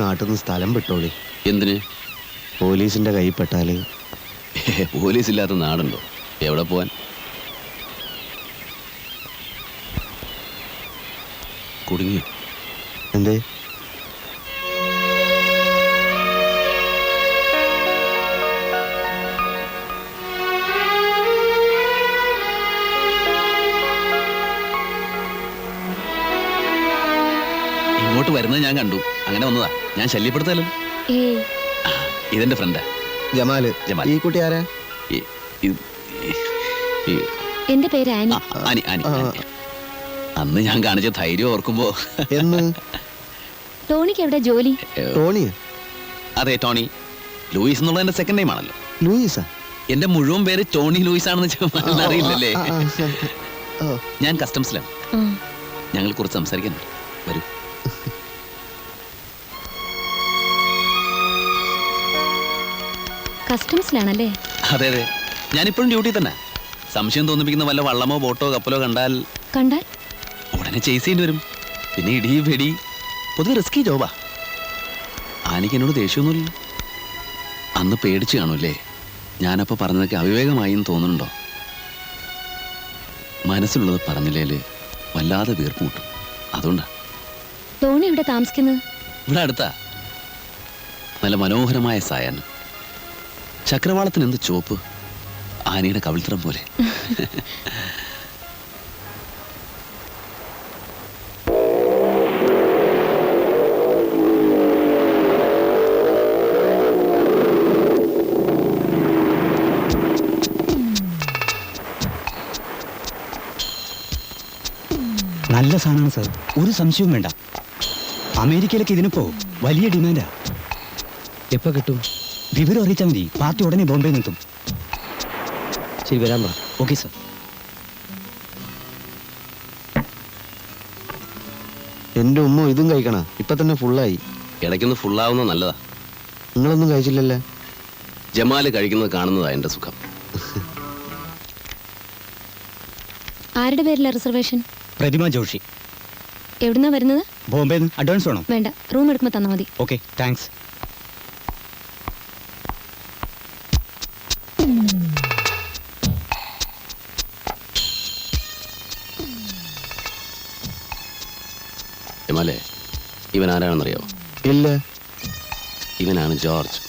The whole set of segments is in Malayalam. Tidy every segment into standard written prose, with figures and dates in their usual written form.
നാട്ടിൽ നിന്ന് സ്ഥലം വിട്ടോളി. എന്തിന്? പോലീസിന്റെ കൈപ്പെട്ടാല്. പോലീസ് ഇല്ലാത്ത നാടുണ്ടോ? എവിടെ പോവാൻ? കുടുങ്ങിയോ? എന്തേ? ഇങ്ങോട്ട് വരുന്നത് ഞാൻ കണ്ടു, അങ്ങനെ വന്നതാ. ഞാൻ ശല്യപ്പെടുത്തല്ലോ. ഇതെന്റെ ഫ്രണ്ടാ ജമാല്. ജമാൽ. ഈ കുട്ടി ആരാ? എന്റെ പേര് ആനി. ആനി. അന്ന് ഞാൻ കാണിച്ച ധൈര്യം ഓർക്കുമ്പോ. എന്ന്? ടോണിക്ക് എവിടെ ജോലി? ടോണിയാ? അതെ, ടോണി. ലൂയിസ് എന്നുള്ള എന്റെ സെക്കൻഡ് നെയിം ആണല്ലോ. ലൂയിസാ? എന്റെ മുഴുവൻ പേര് ടോണി ലൂയിസ് ആണെന്ന് അറിയില്ലല്ലേ? ഞാൻ കസ്റ്റംസിലാണ്. ഞങ്ങൾ കുറച്ച് സംസാരിക്കാനുണ്ട്. വരൂ. കസ്റ്റംസിലാണല്ലേ? അതെ അതെ, ഞാനിപ്പോഴും ഡ്യൂട്ടി തന്നെ. സംശയം തോന്നിപ്പിക്കുന്ന വല്ല വള്ളമോ ബോട്ടോ കപ്പലോ കണ്ടാൽ ഉടനെ ചേസ് ചെയ്യേണ്ടി വരും. പിന്നെ ഇടി വെടി, പൊതുവെ റിസ്കി ജോബാ. ആനിക്ക് എന്നോട് ദേഷ്യമൊന്നുമില്ല. അന്ന് പേടിച്ചു കാണൂല്ലേ? ഞാനപ്പോൾ പറഞ്ഞതൊക്കെ അവിവേകമായി എന്ന് തോന്നുന്നുണ്ടോ? മനസ്സിലുള്ളത് പറഞ്ഞില്ലേല് വല്ലാതെ വീർപ്പ് മുട്ടും. അതുകൊണ്ടാ. ടോണി ഇവിടെ താമസിക്കുന്നത്? ഇവിടെ അടുത്താ. നല്ല മനോഹരമായ സായാഹ്നം. ചക്രവാളത്തിന് എന്ത് ചോപ്പ്! ആനയുടെ കവിൾത്തരം പോലെ. നല്ല സാധനമാണ് സാർ, ഒരു സംശയവും വേണ്ട. അമേരിക്കയിലേക്ക് ഇതിനിപ്പോ വലിയ ഡിമാൻഡാ. എപ്പോ കിട്ടും? വിവരം അറിയിച്ചാൽ മതി. പാർട്ടി ഉടനെ ബോംബെ നിൽക്കും. ശരി, വരാൻ പറ. Okay sir. എന്റെ ഉമ്മ ഇതും കഴിക്കണ? ഇപ്പൊ തന്നെ ഫുള്ളായി. ഇടയ്ക്കൊന്ന് ഫുള്ളാവുന്ന നല്ലതാ. നിങ്ങളൊന്നും കഴിച്ചില്ലല്ലേ? ജമാല് കഴിക്കുന്നത് കാണുന്നതാ എന്റെ സുഖം. ആരുടെ പേരില റിസർവേഷൻ? പ്രതിമ ജോഷി. എവിടുന്നാ വരുന്നത്? ബോംബെ. അഡ്വാൻസ് വേണോ? വേണ്ട, റൂം എടുക്കുമ്പോൾ തന്നാൽ മതി. Okay, thanks. ജമാലേ, ഇവൻ ആരാണെന്നറിയാവോ? ഇല്ല. ഇവനാണ് ജോർജ്.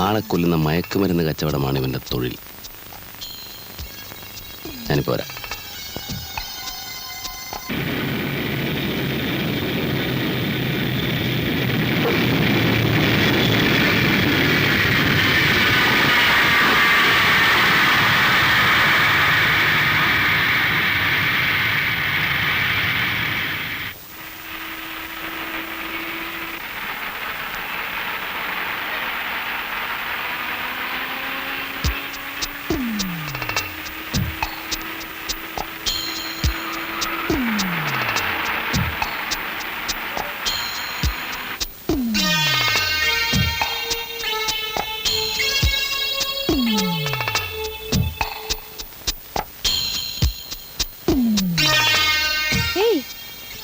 ആളെ കൊല്ലുന്ന മയക്കുമരുന്ന് കച്ചവടമാണ് ഇവന്റെ തൊഴിൽ. ഞാനിപ്പോ വരാം.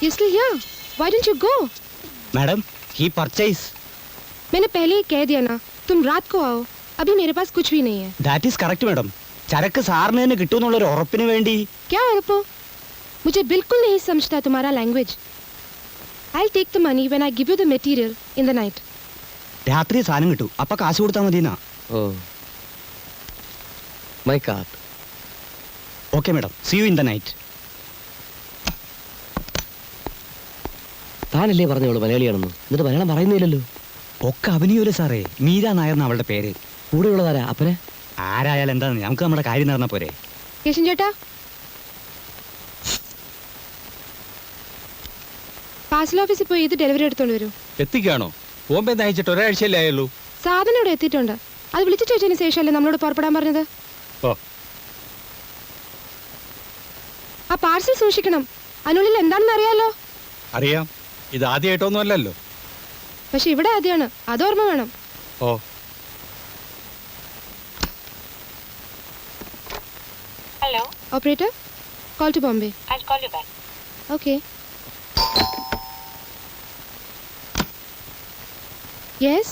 You still here? Why don't you go? Madam, he purchase. मैंने पहले ही कह दिया ना, तुम रात को आओ. अभी मेरे पास कुछ भी नहीं है. That is correct, madam. ചരക്ക് സാറിന് തന്നെ കിട്ടുമെന്നുള്ളൊരു ഉറപ്പിന് വേണ്ടി. क्या उरपो? मुझे बिल्कुल नहीं समझता तुम्हारा language. I'll take the money when I give you the material in the night. രാത്രി സാധനം കിട്ടും, അപ്പൊ കാശ് കൊടുത്താൽ മതിയെന്നാ. Oh. My card. Okay, madam. See you in the night. താനല്ലേ പറഞ്ഞോളൂ മലയാളിയാണെന്ന്, എന്നിട്ട് മലയാളം പറയുന്നില്ലല്ലോ. ഒക്കെ അഭിനയൂല സാറേ. മീര നായർ അവളുടെ പേര്. കൂടെയുള്ളതാരാ? അപ്പനെ? ആരായാലും എന്താന്ന്, നമുക്ക് നമ്മുടെ കാര്യം നടന്ന പോരെ. കേശൻ ചേട്ടാ, പാർസൽ ഓഫീസിൽ പോയി ഇത് ഡെലിവറി എടുത്തോണ്ട് വരൂ. എത്തിക്കാണോ? ബോംബെ അയച്ചിട്ട് ഒരാഴ്ചയല്ലേ ആയുള്ളൂ. സാധനം ഇവിടെ എത്തിയിട്ടുണ്ട്. അത് വിളിച്ചു ചോദിച്ചതിന് ശേഷമല്ലേ നമ്മളോട് പുറപ്പെടാൻ പറഞ്ഞത്. ഓ, ആ പാർസൽ സൂക്ഷിക്കണം. അതിനുള്ളിൽ എന്താണെന്ന് അറിയാലോ. അറിയാം. ഇത് ആദ്യമായിട്ടൊന്നും അല്ലല്ലോ. പക്ഷെ ഇവിടെ ആദ്യമാണ്, അത് ഓർമ്മ വേണം. Oh, hello operator, call to Bombay. I'll call you back. Okay. Yes?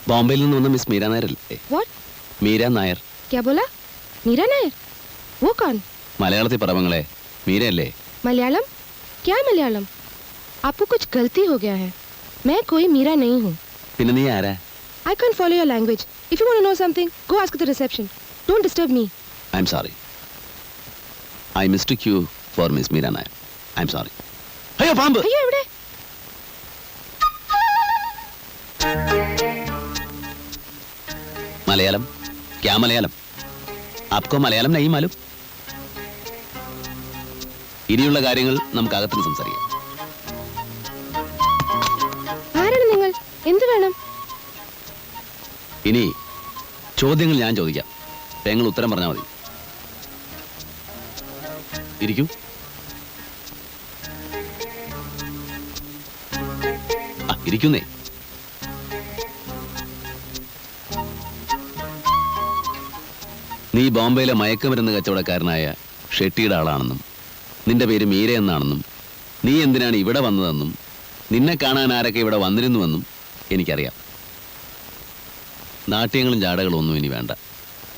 ബോംബെയിൽ നിന്ന് വന്ന മിസ് മീര നായർ അല്ലേ? What? മീര നായർ. क्या बोला? मीरा नायर? वो कौन? മലയാളത്തിൽ പറവങ്ങളെ മീരയല്ലേ? मलयालम? क्या मलयालम? आपको कुछ गलती हो गया है. मैं कोई मीरा नहीं हूँ. പിന്നെ നീ ആരാ? I can't follow your language. If you want to know something, go ask at the reception. Don't disturb me. I am sorry. I mistake you for miss Meera Nair. I am sorry. അയ്യോ പാമ്പ്. അയ്യോ എവിടെ? മലയാളം? ക്യാ മലയാളം? ആപ്കോ മലയാളം നഹീ മാലൂം? ഇനിയുള്ള കാര്യങ്ങൾ നമുക്ക് അകത്തുനിന്ന് സംസാരിക്കാം. ആരാണ് നിങ്ങൾ? എന്ത് വേണം? ഇനി ചോദ്യങ്ങൾ ഞാൻ ചോദിക്കാം, നിങ്ങൾ ഉത്തരം പറഞ്ഞാൽ മതി. ഇരിക്കൂ. ഇരിക്കുന്നേ. നീ ബോംബെയിലെ മയക്കുമരുന്ന് കച്ചവടക്കാരനായ ഷെട്ടിയുടെ ആളാണെന്നും നിന്റെ പേര് മീര എന്നാണെന്നും നീ എന്തിനാണ് ഇവിടെ വന്നതെന്നും നിന്നെ കാണാൻ ആരൊക്കെ ഇവിടെ വന്നിരുന്നുവെന്നും എനിക്കറിയാം. നാട്യങ്ങളും ജാടകളും ഒന്നും ഇനി വേണ്ട.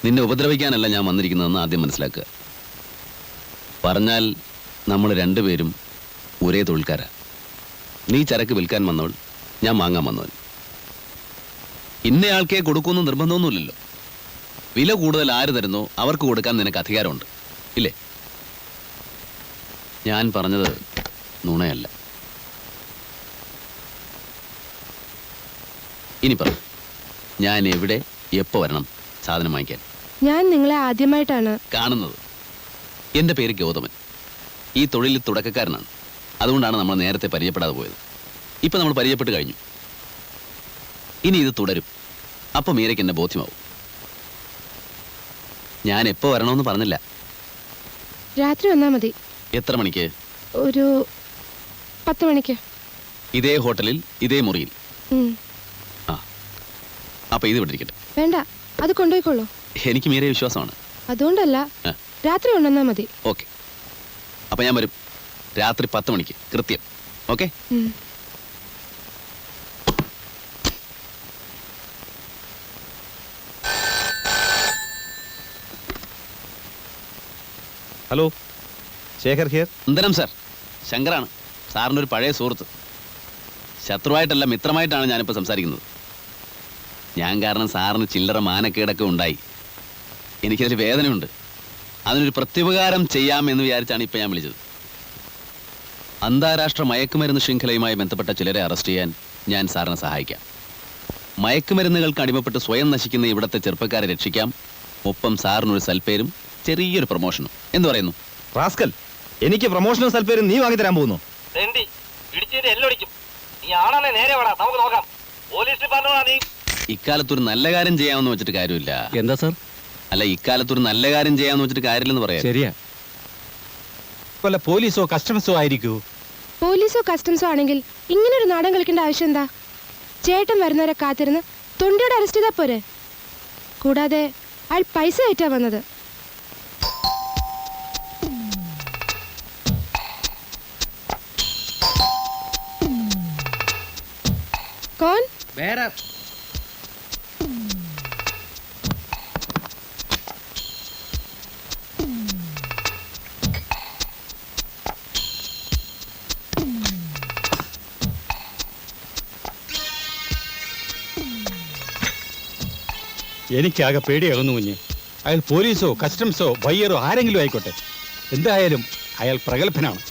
നിന്നെ ഉപദ്രവിക്കാനല്ല ഞാൻ വന്നിരിക്കുന്നതെന്ന് ആദ്യം മനസ്സിലാക്കുക. പറഞ്ഞാൽ നമ്മൾ രണ്ടുപേരും ഒരേ തൊഴിൽക്കാരാ. നീ ചരക്ക് വിൽക്കാൻ വന്നവൾ, ഞാൻ വാങ്ങാൻ വന്നവൻ. ഇന്നയാൾക്കേ കൊടുക്കുമെന്ന് നിർബന്ധമൊന്നുമില്ലല്ലോ. വില കൂടുതൽ ആര് തരുന്നോ അവർക്ക് കൊടുക്കാൻ നിനക്ക് അധികാരമുണ്ട്, ഇല്ലേ? ഞാൻ പറഞ്ഞത് നുണയല്ല. ഇനി പറ, ഞാൻ എവിടെ എപ്പോ വരണം സാധനം വാങ്ങിക്കാൻ? ഞാൻ നിങ്ങളെ ആദ്യമായിട്ടാണ് കാണുന്നത്. എൻ്റെ പേര് ഗൗതമൻ. ഈ തൊഴിലിൽ തുടക്കക്കാരനാണ്. അതുകൊണ്ടാണ് നമ്മൾ നേരത്തെ പരിചയപ്പെടാതെ പോയത്. ഇപ്പൊ നമ്മൾ പരിചയപ്പെട്ട് കഴിഞ്ഞു. ഇനി ഇത് തുടരും. അപ്പൊ മീരയ്ക്ക് എന്നെ ബോധ്യമാവും. ഞാൻ എപ്പോ വരണമെന്ന് പറഞ്ഞില്ല. രാത്രി വന്നാ മതി. എത്ര മണിക്ക്? ഒരു 10 മണിക്ക്. ഇതേ ഹോട്ടലിൽ ഇതേ മുറിയിൽ? ഉം. ആ, അപ്പൊ ഇത് വിട്ടിരിക്കട്ടെ. വേണ്ട, അത് കൊണ്ടുപോയിക്കോളൂ. എനിക്ക് മീരയെ വിശ്വാസമാണ്. അതുകൊണ്ടല്ല, ആ. രാത്രി കൊണ്ടുവന്നാ മതി. ഓക്കെ, അപ്പൊ ഞാൻ വരും രാത്രി 10 മണിക്ക് കൃത്യം. ഓക്കെ? ഉം. Hello, Shekhar here. വന്ദനം സാർ. ശങ്കറാണ്, സാറിൻ്റെ ഒരു പഴയ സുഹൃത്ത്. ശത്രുവായിട്ടല്ല, മിത്രമായിട്ടാണ് ഞാനിപ്പോൾ സംസാരിക്കുന്നത്. ഞാൻ കാരണം സാറിന് ചില്ലറ മാനക്കേടൊക്കെ ഉണ്ടായി. എനിക്കതിൽ വേദനയുണ്ട്. അതിനൊരു പ്രത്യുപകാരം ചെയ്യാമെന്ന് വിചാരിച്ചാണ് ഇപ്പം ഞാൻ വിളിച്ചത്. അന്താരാഷ്ട്ര മയക്കുമരുന്ന് ശൃംഖലയുമായി ബന്ധപ്പെട്ട ചിലരെ അറസ്റ്റ് ചെയ്യാൻ ഞാൻ സാറിനെ സഹായിക്കാം. മയക്കുമരുന്നുകൾക്ക് അടിമപ്പെട്ട് സ്വയം നശിക്കുന്ന ഇവിടുത്തെ ചെറുപ്പക്കാരെ രക്ഷിക്കാം. ഒപ്പം സാറിനൊരു സൽപ്പേരും ചെറിയൊരു പ്രൊമോഷനും. എന്തു പറയുന്നു? റാസ്കൽ, എനിക്ക് പ്രൊമോഷനും സൽപ്പേരും നീ വാങ്ങി തരാൻ പോകുന്നു? ഇക്കാലത്തൊരു നല്ല കാര്യം ചെയ്യാമെന്ന് വെച്ചിട്ട് കാര്യമില്ല. എന്താ സാർ? അല്ല, ഇക്കാലത്തൊരു നല്ല കാര്യം ചെയ്യാമെന്ന് വെച്ചിട്ട് കാര്യമില്ലെന്ന് പറയാം. ശരിയാ. വല്ല പോലീസോ കസ്റ്റംസോ ആയിരിക്കൂ. പോലീസോ കസ്റ്റംസോ ആണെങ്കിൽ ഇങ്ങനൊരു നാടൻ കളിക്കേണ്ട ആവശ്യം എന്താ? ചേട്ടൻ വരുന്നവരെ കാത്തിരുന്ന് തൊണ്ടിയോടെ അറസ്റ്റ് ചെയ്താ പോരെ? കൂടാതെ അയാൾ പൈസ ആയിട്ടാ വന്നത്. കോൺ? എനിക്കാകെ പേടിയാകുന്നു കുഞ്ഞെ. അയാൾ പോലീസോ കസ്റ്റംസോ ബയ്യറോ ആരെങ്കിലും ആയിക്കോട്ടെ, എന്തായാലും അയാൾ പ്രഗത്ഭനാണ്.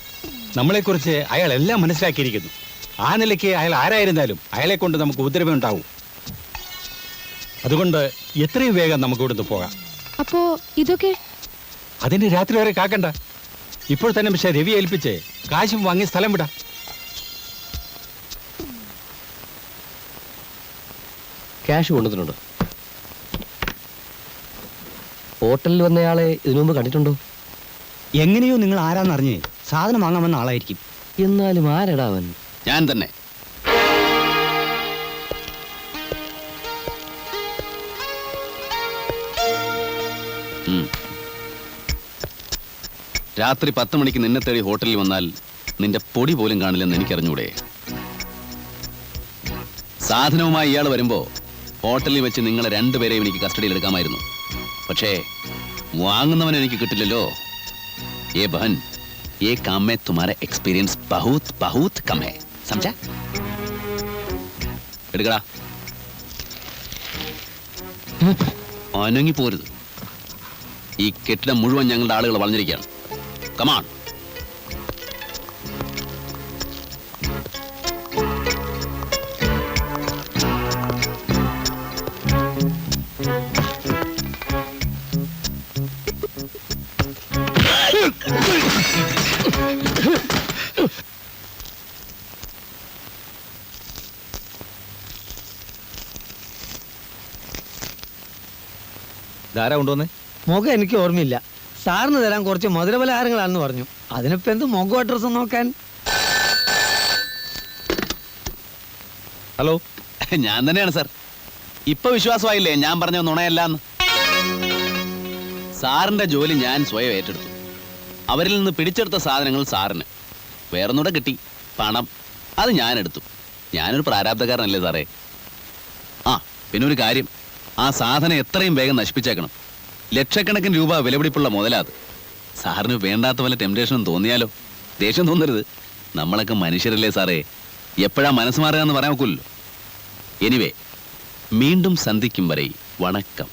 നമ്മളെക്കുറിച്ച് അയാൾ എല്ലാം മനസ്സിലാക്കിയിരിക്കുന്നു. ആ നിലയ്ക്ക് അയാൾ ആരായിരുന്നാലും അയാളെ കൊണ്ട് നമുക്ക് ഉപദ്രവം ഉണ്ടാവും. അതുകൊണ്ട് എത്രയും വേഗം നമുക്ക് ഇവിടുന്ന് പോകാം. അപ്പോ ഇതൊക്കെ? അതിന് രാത്രി വരെ കാക്കണ്ട. ഇപ്പോൾ തന്നെ പക്ഷേ രവി ഏൽപ്പിച്ച് കാശും വാങ്ങി സ്ഥലം വിടാം. ക്യാഷ് കൊണ്ടുവന്നിട്ടുണ്ടോ? ഹോട്ടലിൽ വന്നയാളെ ഇതിനു മുമ്പ് കണ്ടിട്ടുണ്ടോ? എങ്ങനെയോ നിങ്ങൾ ആരാന്നറിഞ്ഞേ സാധനം വാങ്ങാൻ വന്ന ആളായിരിക്കും. എന്നാലും ആരെടാ അവൻ? ഞാൻ തന്നെ. രാത്രി 10 മണിക്ക് നിന്നെ തേടി ഹോട്ടലിൽ വന്നാൽ നിന്റെ പൊടി പോലും കാണില്ലെന്ന് എനിക്കറിഞ്ഞൂടെ? സാധനവുമായി ഇയാൾ വരുമ്പോ ഹോട്ടലിൽ വെച്ച് നിങ്ങളെ രണ്ടുപേരെയും എനിക്ക് കസ്റ്റഡിയിൽ എടുക്കാമായിരുന്നു. പക്ഷേ വാങ്ങുന്നവൻ എനിക്ക് കിട്ടില്ലല്ലോ. ഏ ബഹൻ, ये काम में तुम्हारा एक्सपीरियंस बहुत बहुत कम है, समझा? എടുക്കടാ. അനങ്ങി പോരുത്. ഈ കെട്ടിടം മുഴുവൻ ഞങ്ങളുടെ ആളുകൾ വളഞ്ഞിരിക്കുകയാണ്. കമാൺ. ധാരാ കൊണ്ടുവന്നേ. മുഖം എനിക്ക് ഓർമ്മയില്ല. സാറിന് തരാൻ കുറച്ച് മധുരപലഹാരങ്ങളാണെന്ന് പറഞ്ഞു. അതിനിപ്പോ എന്ത് മുഖം അഡ്രസ് നോക്കാൻ? ഹലോ, ഞാൻ തന്നെയാണ് സാർ. ഇപ്പൊ വിശ്വാസമായില്ലേ ഞാൻ പറഞ്ഞ നുണയല്ലാന്ന്? സാറിന്റെ ജോലി ഞാൻ സ്വയം ഏറ്റെടുത്തു. അവരിൽ നിന്ന് പിടിച്ചെടുത്ത സാധനങ്ങൾ സാറിന്, വേറൊന്നുകൂടെ കിട്ടി, പണം. അത് ഞാൻ എടുത്തു. ഞാനൊരു പ്രാരാബ്ധക്കാരനല്ലേ സാറേ. ആ പിന്നെ ഒരു കാര്യം, ആ സാധനം എത്രയും വേഗം നശിപ്പിച്ചേക്കണം. ലക്ഷക്കണക്കിന് രൂപ വിലപിടിപ്പുള്ള മുതലാത്. സാറിന് വേണ്ടാത്ത വല്ല ടെംപ്ടേഷനും തോന്നിയാലോ? ദേഷ്യം തോന്നരുത്, നമ്മളൊക്കെ മനുഷ്യരല്ലേ സാറേ. എപ്പോഴാ മനസ്സ് മാറുക എന്ന് പറയാൻ ഒക്കില്ലല്ലോ. എനിവേ, വീണ്ടും സന്ധിക്കും വരെ വണക്കം.